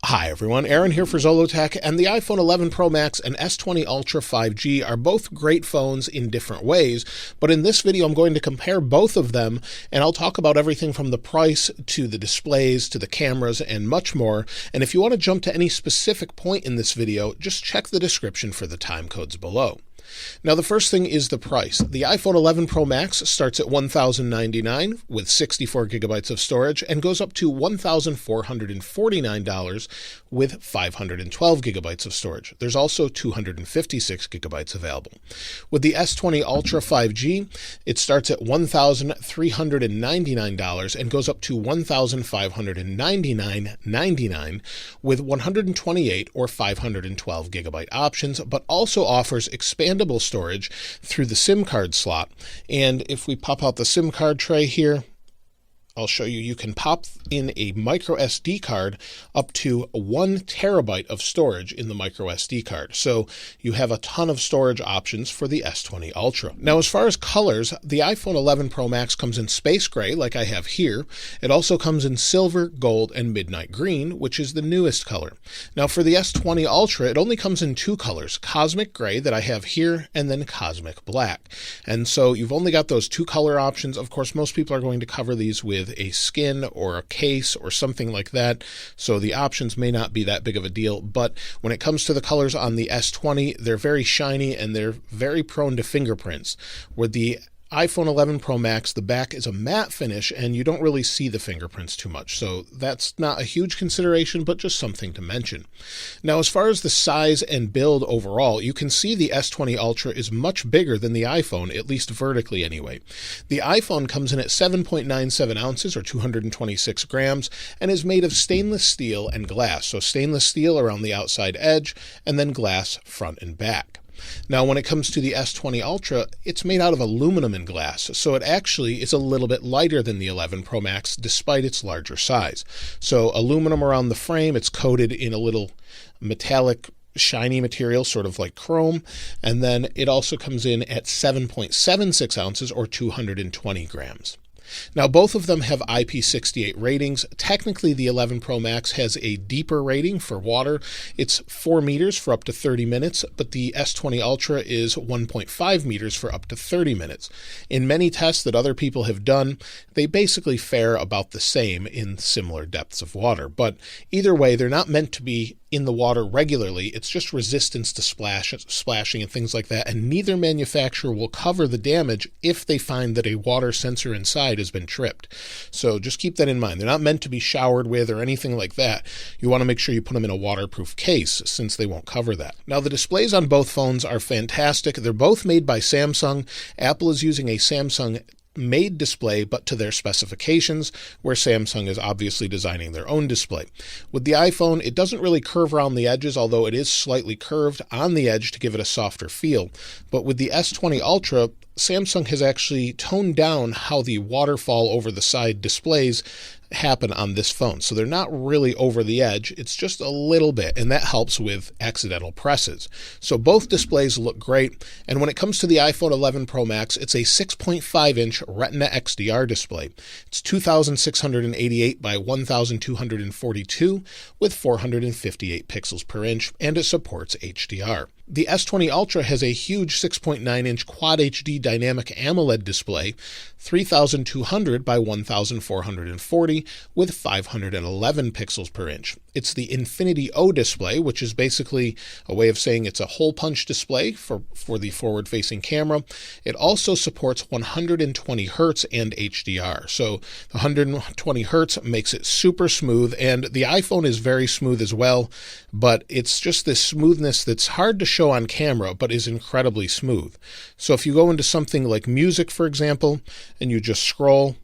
Hi everyone, Aaron here for Zollotech, and the iPhone 11 Pro Max and S20 Ultra 5G are both great phones in different ways, but in this video I'm going to compare both of them, and I'll talk about everything from the price to the displays to the cameras and much more. And if you want to jump to any specific point in this video, just check the description for the time codes below. Now the first thing is the price. The iPhone 11 Pro Max starts at $1,099 with 64 gigabytes of storage and goes up to $1,449 with 512 gigabytes of storage. There's also 256 gigabytes available. With the S20 Ultra 5G, it starts at $1,399 and goes up to $1,599.99 with 128 or 512 gigabyte options, but also offers expandable storage through the SIM card slot. And if we pop out the SIM card tray here, I'll show you, you can pop in a micro SD card up to 1 terabyte of storage in the micro SD card. So you have a ton of storage options for the S20 Ultra. Now, as far as colors, the iPhone 11 Pro Max comes in space gray, like I have here. It also comes in silver, gold, and midnight green, which is the newest color. Now, for the S20 Ultra, it only comes in 2 colors, cosmic gray that I have here, and then cosmic black. And so you've only got those 2 color options. Of course, most people are going to cover these with a skin or a case or something like that, so the options may not be that big of a deal. But when it comes to the colors on the S20, they're very shiny and they're very prone to fingerprints. With the iPhone 11 Pro Max, the back is a matte finish and you don't really see the fingerprints too much, so that's not a huge consideration, but just something to mention. Now, as far as the size and build overall, you can see the S20 Ultra is much bigger than the iPhone, at least vertically anyway. The iPhone comes in at 7.97 ounces or 226 grams and is made of stainless steel and glass, so stainless steel around the outside edge and then glass front and back. Now, when it comes to the S20 Ultra, it's made out of aluminum and glass, so it actually is a little bit lighter than the 11 Pro Max despite its larger size. So aluminum around the frame, it's coated in a little metallic shiny material, sort of like chrome, and then it also comes in at 7.76 ounces or 220 grams. Now, both of them have IP68 ratings. Technically, the 11 Pro Max has a deeper rating for water. It's 4 meters for up to 30 minutes, but the S20 Ultra is 1.5 meters for up to 30 minutes. In many tests that other people have done, they basically fare about the same in similar depths of water. But either way, they're not meant to be in the water regularly. It's just resistance to splashing and things like that, and neither manufacturer will cover the damage if they find that a water sensor inside has been tripped. So just keep that in mind. They're not meant to be showered with or anything like that. You want to make sure you put them in a waterproof case since they won't cover that. Now, the displays on both phones are fantastic. They're both made by Samsung. Apple is using a Samsung made display, but to their specifications, where Samsung is obviously designing their own display. With the iPhone, it doesn't really curve around the edges, although it is slightly curved on the edge to give it a softer feel. But with the S20 Ultra, Samsung has actually toned down how the waterfall over the side displays happen on this phone. So they're not really over the edge, it's just a little bit, and that helps with accidental presses. So both displays look great, and when it comes to the iPhone 11 Pro Max, it's a 6.5-inch Retina XDR display. It's 2688 by 1242 with 458 pixels per inch, and it supports HDR. The S20 Ultra has a huge 6.9-inch Quad HD dynamic AMOLED display, 3200 by 1440 with 511 pixels per inch. It's the Infinity O display, which is basically a way of saying it's a hole punch display for the forward-facing camera. It also supports 120 hertz and HDR. So the 120 hertz makes it super smooth, and the iPhone is very smooth as well, but it's just this smoothness that's hard to show on camera, but is incredibly smooth. So if you go into something like music, for example, and you just scroll,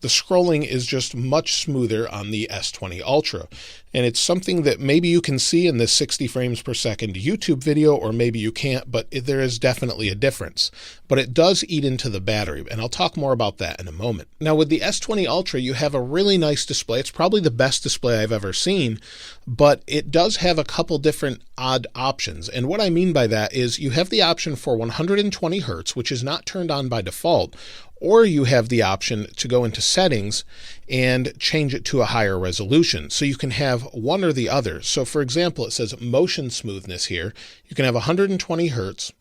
the scrolling is just much smoother on the S20 Ultra. And it's something that maybe you can see in this 60 frames per second YouTube video, or maybe you can't, but there is definitely a difference. But it does eat into the battery, and I'll talk more about that in a moment. Now, with the S20 Ultra, you have a really nice display. It's probably the best display I've ever seen, but it does have a couple different odd options. And what I mean by that is you have the option for 120 hertz, which is not turned on by default, or you have the option to go into settings and change it to a higher resolution. So you can have one or the other. So for example, it says motion smoothness here. You can have 120 Hertz,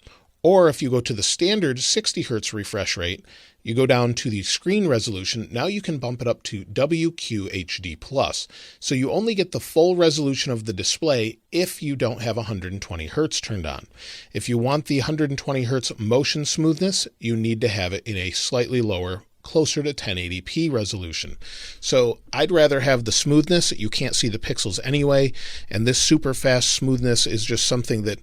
or if you go to the standard 60 Hertz refresh rate, you go down to the screen resolution. Now you can bump it up to WQHD+. So you only get the full resolution of the display if you don't have 120 Hertz turned on. If you want the 120 Hertz motion smoothness, you need to have it in a slightly lower, closer to 1080p resolution. So I'd rather have the smoothness. You can't see the pixels anyway, and this super fast smoothness is just something that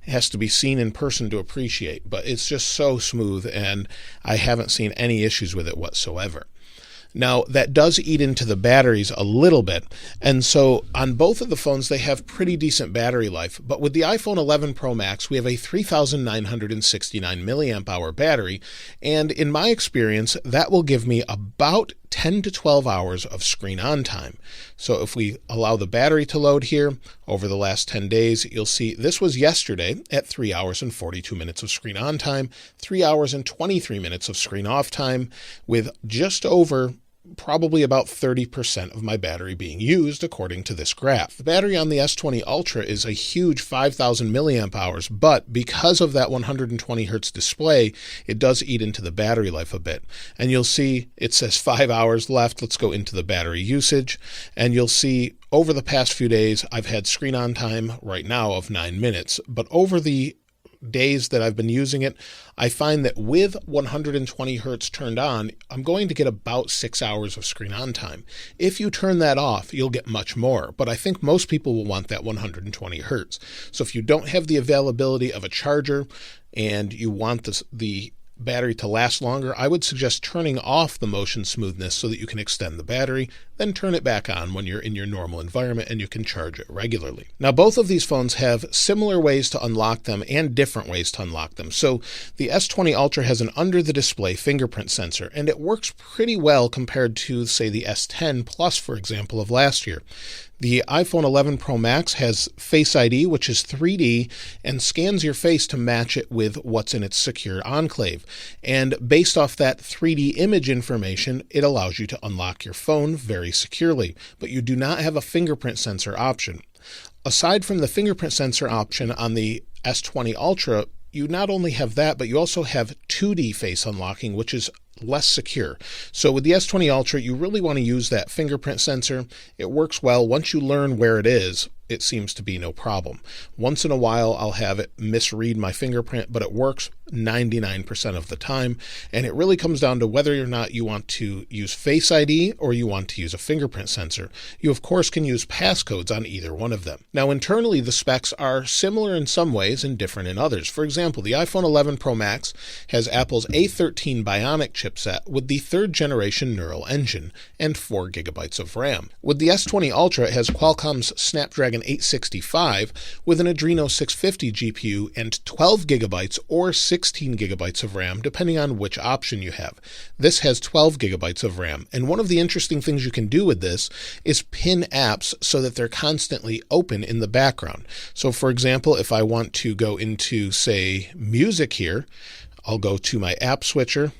has to be seen in person to appreciate, but it's just so smooth, and I haven't seen any issues with it whatsoever. Now, that does eat into the batteries a little bit, and so on both of the phones, they have pretty decent battery life. But with the iPhone 11 Pro Max, we have a 3,969 milliamp hour battery, and in my experience, that will give me about 10 to 12 hours of screen on time. So if we allow the battery to load here over the last 10 days, you'll see this was yesterday at 3 hours and 42 minutes of screen on time, 3 hours and 23 minutes of screen off time, with just over probably about 30% of my battery being used according to this graph. The battery on the S20 Ultra is a huge 5,000 milliamp hours, but because of that 120 Hertz display, it does eat into the battery life a bit. And you'll see it says 5 hours left. Let's go into the battery usage, and you'll see over the past few days, I've had screen on time right now of 9 minutes, but over the days that I've been using it, I find that with 120 Hertz turned on, I'm going to get about 6 hours of screen on time. If you turn that off, you'll get much more, but I think most people will want that 120 Hertz. So if you don't have the availability of a charger and you want the battery to last longer, I would suggest turning off the motion smoothness so that you can extend the battery, then turn it back on when you're in your normal environment and you can charge it regularly. Now, both of these phones have similar ways to unlock them and different ways to unlock them. So the S20 Ultra has an under-the-display fingerprint sensor, and it works pretty well compared to, say, the S10 Plus, for example, of last year. The iPhone 11 Pro Max has Face ID, which is 3D, and scans your face to match it with what's in its secure enclave. And based off that 3D image information, it allows you to unlock your phone very securely. But you do not have a fingerprint sensor option. Aside from the fingerprint sensor option on the S20 Ultra, you not only have that, but you also have 2D face unlocking, which is less secure. So with the S20 Ultra, you really want to use that fingerprint sensor. It works well. Once you learn where it is, it seems to be no problem. Once in a while, I'll have it misread my fingerprint, but it works 99% of the time. And it really comes down to whether or not you want to use Face ID or you want to use a fingerprint sensor. You, of course, can use passcodes on either one of them. Now, internally, the specs are similar in some ways and different in others. For example, the iPhone 11 Pro Max has Apple's A13 Bionic chipset with the 3rd generation neural engine and 4 gigabytes of RAM. With the S20 Ultra, it has Qualcomm's Snapdragon 865 with an Adreno 650 GPU and 12 gigabytes or 16 gigabytes of RAM, depending on which option you have. This has 12 gigabytes of RAM, and one of the interesting things you can do with this is pin apps so that they're constantly open in the background. So for example, if I want to go into, say, music here, I'll go to my app switcher,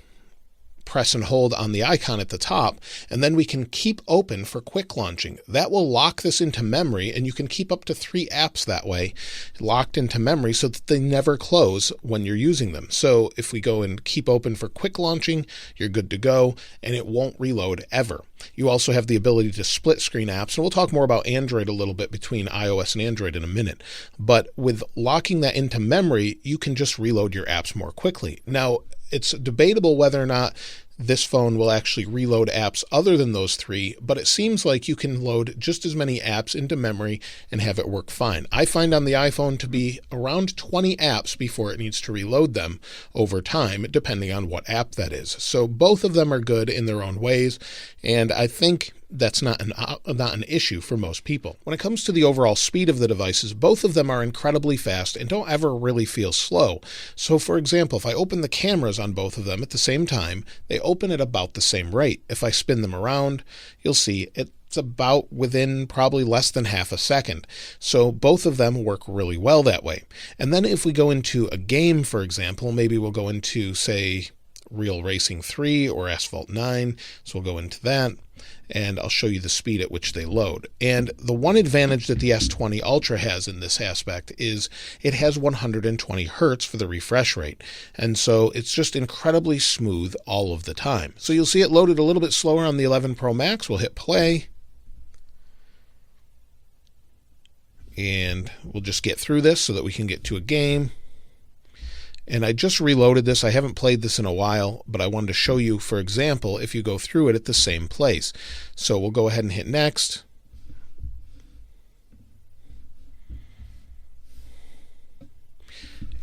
press and hold on the icon at the top, and then we can keep open for quick launching. That will lock this into memory, and you can keep up to 3 apps that way locked into memory so that they never close when you're using them. So if we go and keep open for quick launching, you're good to go, and it won't reload ever. You also have the ability to split screen apps, and we'll talk more about Android a little bit between iOS and Android in a minute. But with locking that into memory, you can just reload your apps more quickly. Now, it's debatable whether or not this phone will actually reload apps other than those 3, but it seems like you can load just as many apps into memory and have it work fine. I find on the iPhone to be around 20 apps before it needs to reload them over time, depending on what app that is. So both of them are good in their own ways, and I think that's not an issue for most people. When it comes to the overall speed of the devices, both of them are incredibly fast and don't ever really feel slow. So for example, if I open the cameras on both of them at the same time, they open at about the same rate. If I spin them around, you'll see it's about within probably less than half a second. So both of them work really well that way. And then if we go into a game, for example, maybe we'll go into, say, Real Racing 3 or Asphalt 9. So we'll go into that, and I'll show you the speed at which they load. And the one advantage that the S20 Ultra has in this aspect is it has 120 Hertz for the refresh rate. And so it's just incredibly smooth all of the time. So you'll see it loaded a little bit slower on the 11 Pro Max. We'll hit play. And we'll just get through this so that we can get to a game. And I just reloaded this. I haven't played this in a while, but I wanted to show you, for example, if you go through it at the same place. So we'll go ahead and hit next.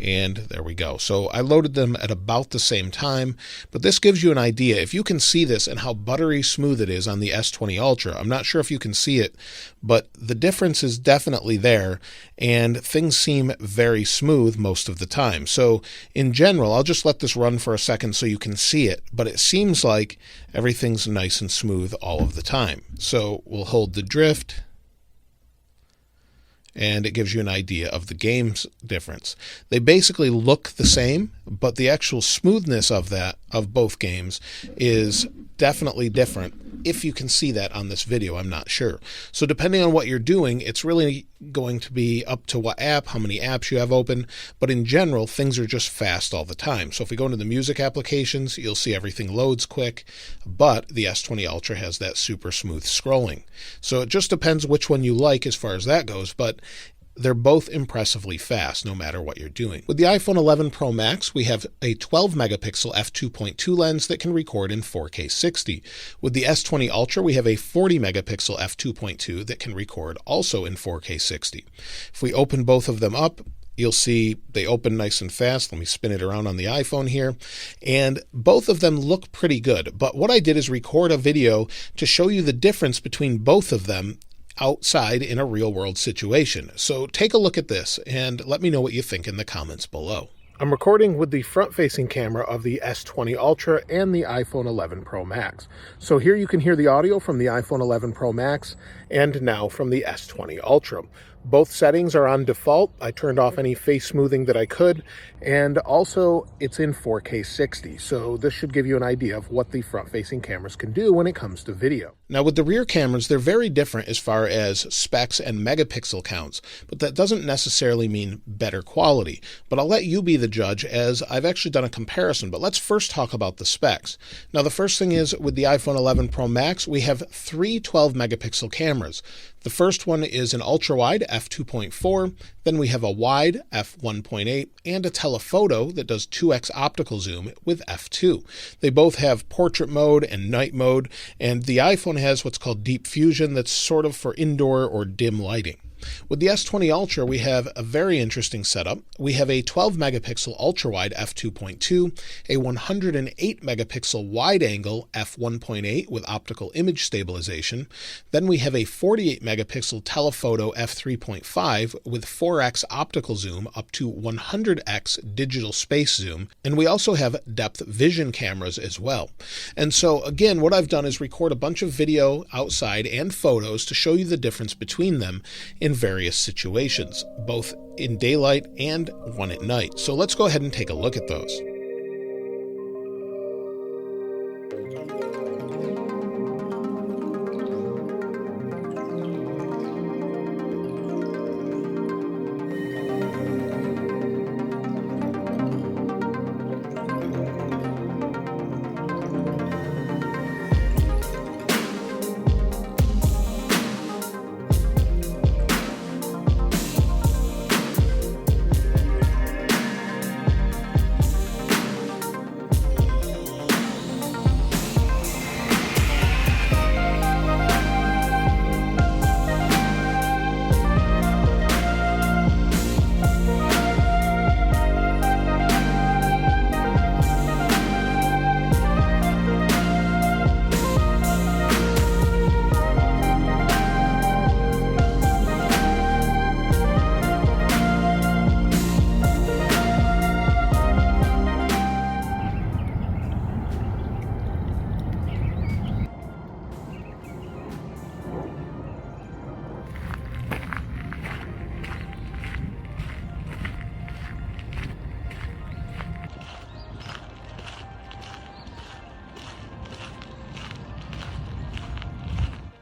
And there we go. So I loaded them at about the same time, but this gives you an idea. If you can see this and how buttery smooth it is on the S20 Ultra, I'm not sure if you can see it, but the difference is definitely there, and things seem very smooth most of the time. So in general, I'll just let this run for a second so you can see it, but it seems like everything's nice and smooth all of the time. So we'll hold the drift, and it gives you an idea of the game's difference. They basically look the same, but the actual smoothness of both games is definitely different. If you can see that on this video, I'm not sure. So depending on what you're doing, it's really going to be up to what app, how many apps you have open, but in general, things are just fast all the time. So if we go into the music applications, you'll see everything loads quick, but the S20 Ultra has that super smooth scrolling. So it just depends which one you like as far as that goes, but they're both impressively fast no matter what you're doing. With the iPhone 11 Pro Max, we have a 12 megapixel f2.2 lens that can record in 4K 60. With the S20 Ultra, we have a 40 megapixel f2.2 that can record also in 4K 60. If we open both of them up, you'll see they open nice and fast. Let me spin it around on the iPhone here. And both of them look pretty good. But what I did is record a video to show you the difference between both of them outside in a real-world situation. So take a look at this and let me know what you think in the comments below. I'm recording with the front-facing camera of the S20 Ultra and the iPhone 11 Pro Max. So here you can hear the audio from the iPhone 11 Pro Max and now from the S20 Ultra. Both settings are on default. I turned off any face smoothing that I could, and also it's in 4K 60. So this should give you an idea of what the front-facing cameras can do when it comes to video. Now with the rear cameras, they're very different as far as specs and megapixel counts, but that doesn't necessarily mean better quality. But I'll let you be the judge, as I've actually done a comparison. But let's first talk about the specs. Now the first thing is, with the iPhone 11 Pro Max, we have three 12 megapixel cameras. The first one is an ultra-wide f2.4, then we have a wide f1.8, and a telephoto that does 2x optical zoom with f2. They both have portrait mode and night mode, and the iPhone has what's called deep fusion that's sort of for indoor or dim lighting. With the S20 Ultra, we have a very interesting setup. We have a 12 megapixel ultra-wide f2.2, a 108 megapixel wide-angle f1.8 with optical image stabilization. Then we have a 48 megapixel telephoto f3.5 with 4x optical zoom up to 100x digital space zoom. And we also have depth vision cameras as well. And so again, what I've done is record a bunch of video outside and photos to show you the difference between them in various situations, both in daylight and one at night. So let's go ahead and take a look at those.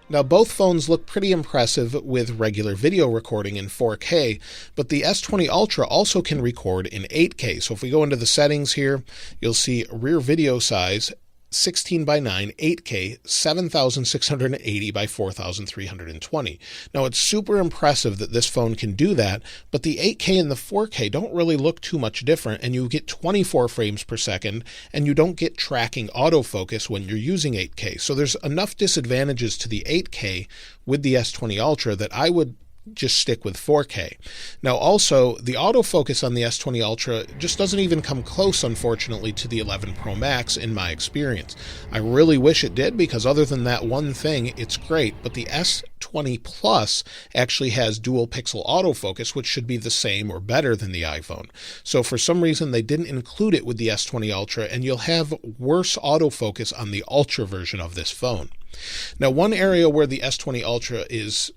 Now, both phones look pretty impressive with regular video recording in 4K, but the S20 Ultra also can record in 8K. So if we go into the settings here, you'll see rear video size, 16 by 9, 8K, 7680 by 4320. Now, it's super impressive that this phone can do that, but the 8K and the 4K don't really look too much different, and you get 24 frames per second, and you don't get tracking autofocus when you're using 8K. So there's enough disadvantages to the 8K with the S20 Ultra that I would just stick with 4K. Now also, the autofocus on the S20 Ultra just doesn't even come close, unfortunately, to the 11 Pro Max in my experience. I really wish it did, because other than that one thing, it's great, but the S20 Plus actually has dual pixel autofocus, which should be the same or better than the iPhone. So for some reason, they didn't include it with the S20 Ultra, and you'll have worse autofocus on the Ultra version of this phone. Now, one area where the S20 Ultra is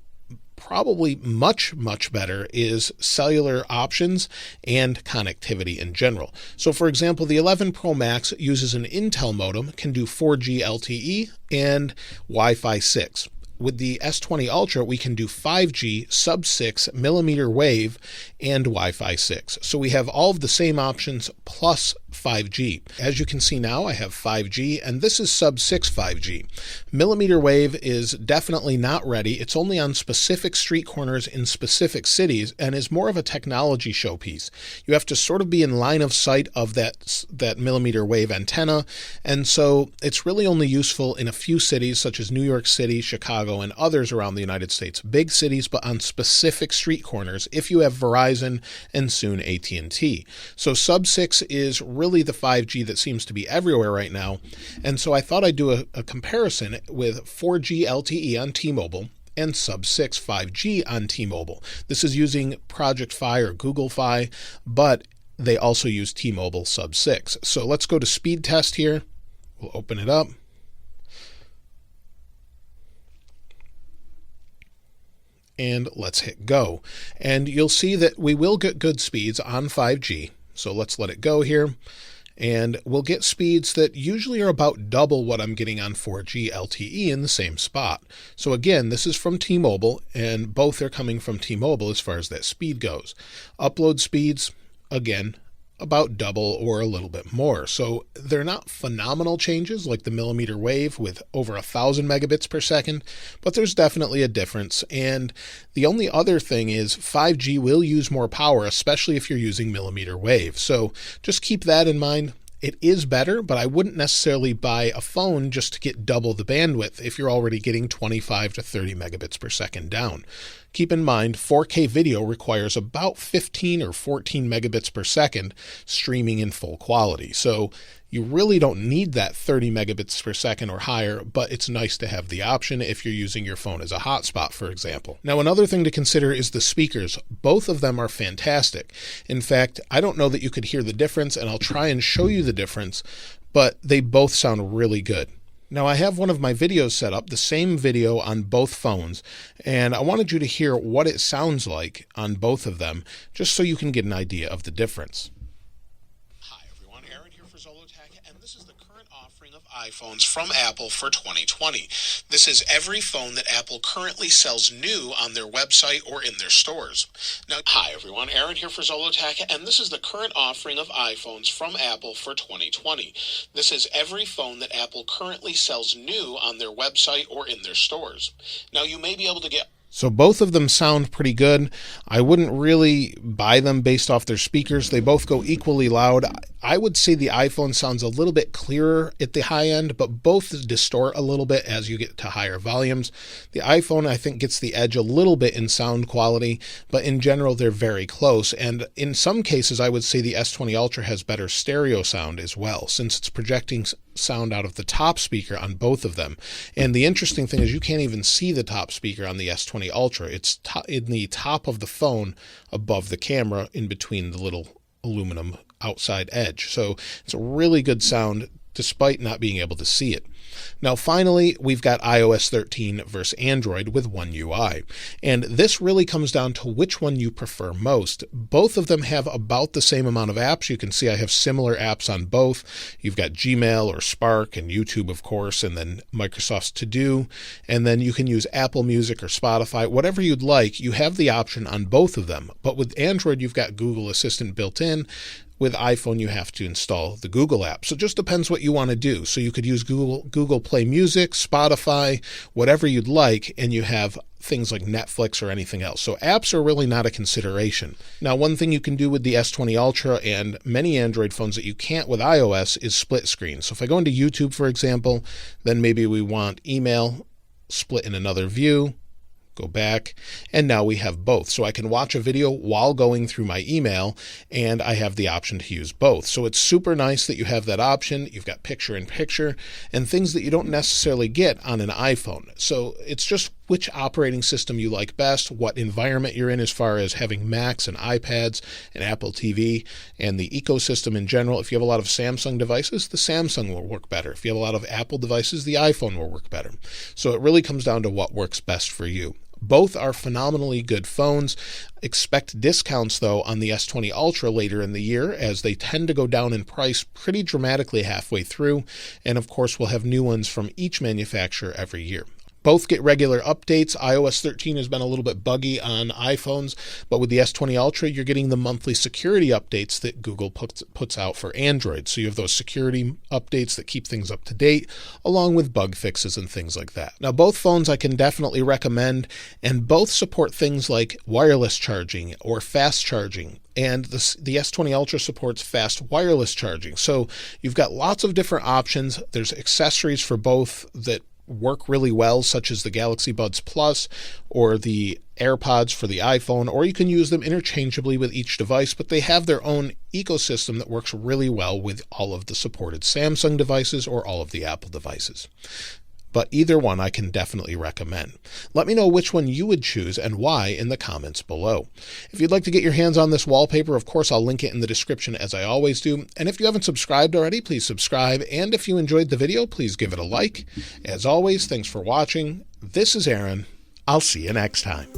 probably much better is cellular options and connectivity in general. So for example, the 11 Pro Max uses an Intel modem, can do 4G LTE and Wi-Fi 6. With the S20 Ultra, we can do 5G, sub-6 millimeter wave, and Wi-Fi 6. So we have all of the same options plus 5G. As you can see now, I have 5G, and this is sub-6 5G. Millimeter wave is definitely not ready. It's only on specific street corners in specific cities and is more of a technology showpiece. You have to sort of be in line of sight of that millimeter wave antenna, and so it's really only useful in a few cities such as New York City, Chicago, and others around the United States. Big cities, but on specific street corners if you have Verizon and soon AT&T. So sub-6 is really the 5G that seems to be everywhere right now. And so I thought I'd do a comparison with 4G LTE on T-Mobile and sub-6 5G on T-Mobile. This is using Project Fi or Google Fi, but they also use T-Mobile sub-6. So let's go to speed test here. We'll open it up. And let's hit go. And you'll see that we will get good speeds on 5G. So let's let it go here. And we'll get speeds that usually are about double what I'm getting on 4G LTE in the same spot. So again, this is from T-Mobile, and both are coming from T-Mobile as far as that speed goes. Upload speeds, again, about double or a little bit more. So they're not phenomenal changes like the millimeter wave with over 1,000 megabits per second, but there's definitely a difference. And the only other thing is 5G will use more power, especially if you're using millimeter wave. So just keep that in mind. It is better, but I wouldn't necessarily buy a phone just to get double the bandwidth if you're already getting 25 to 30 megabits per second down. Keep in mind, 4K video requires about 15 or 14 megabits per second streaming in full quality. So you really don't need that 30 megabits per second or higher, but it's nice to have the option if you're using your phone as a hotspot, for example. Now, another thing to consider is the speakers. Both of them are fantastic. In fact, I don't know that you could hear the difference, and I'll try and show you the difference, but they both sound really good. Now, I have one of my videos set up, the same video on both phones, and I wanted you to hear what it sounds like on both of them, just so you can get an idea of the difference. Hi everyone, Aaron here for Zollotech, and this is the current offering of iPhones from Apple for 2020. This is every phone that Apple currently sells new on their website or in their stores. Now, hi everyone, Aaron here for Zollotech, and this is the current offering of iPhones from Apple for 2020. This is every phone that Apple currently sells new on their website or in their stores. Now, you may be able to get So both of them sound pretty good. I wouldn't really buy them based off their speakers. They both go equally loud. I would say the iPhone sounds a little bit clearer at the high end, but both distort a little bit as you get to higher volumes. The iPhone, I think, gets the edge a little bit in sound quality, but in general, they're very close. And in some cases, I would say the S20 Ultra has better stereo sound as well, since it's projecting sound out of the top speaker on both of them. And the interesting thing is you can't even see the top speaker on the S20 Ultra. It's in the top of the phone above the camera in between the little aluminum outside edge. So it's a really good sound despite not being able to see it. Now, finally, we've got iOS 13 versus Android with One UI. And this really comes down to which one you prefer most. Both of them have about the same amount of apps. You can see I have similar apps on both. You've got Gmail or Spark and YouTube, of course, and then Microsoft's To Do. And then you can use Apple Music or Spotify, whatever you'd like. You have the option on both of them. But with Android, you've got Google Assistant built in. With iPhone, you have to install the Google app. So it just depends what you want to do. So you could use Google Play Music, Spotify, whatever you'd like, and you have things like Netflix or anything else. So apps are really not a consideration. Now, one thing you can do with the S20 Ultra and many Android phones that you can't with iOS is split screen. So if I go into YouTube, for example, then maybe we want email split in another view. Go back, and now we have both. So I can watch a video while going through my email, and I have the option to use both. So it's super nice that you have that option. You've got picture-in-picture and things that you don't necessarily get on an iPhone. So it's just which operating system you like best, what environment you're in as far as having Macs and iPads and Apple TV and the ecosystem in general. If you have a lot of Samsung devices, the Samsung will work better. If you have a lot of Apple devices, the iPhone will work better. So it really comes down to what works best for you. Both are phenomenally good phones. Expect discounts, though, on the S20 Ultra later in the year, as they tend to go down in price pretty dramatically halfway through. And of course, we'll have new ones from each manufacturer every year. Both get regular updates. iOS 13 has been a little bit buggy on iPhones, but with the S20 Ultra, you're getting the monthly security updates that Google puts out for Android. So you have those security updates that keep things up to date, along with bug fixes and things like that. Now, both phones I can definitely recommend, and both support things like wireless charging or fast charging. And the S20 Ultra supports fast wireless charging. So you've got lots of different options. There's accessories for both that work really well, such as the Galaxy Buds Plus or the AirPods for the iPhone, or you can use them interchangeably with each device, but they have their own ecosystem that works really well with all of the supported Samsung devices or all of the Apple devices. But either one I can definitely recommend. Let me know which one you would choose and why in the comments below. If you'd like to get your hands on this wallpaper, of course, I'll link it in the description as I always do. And if you haven't subscribed already, please subscribe. And if you enjoyed the video, please give it a like. As always, thanks for watching. This is Aaron. I'll see you next time.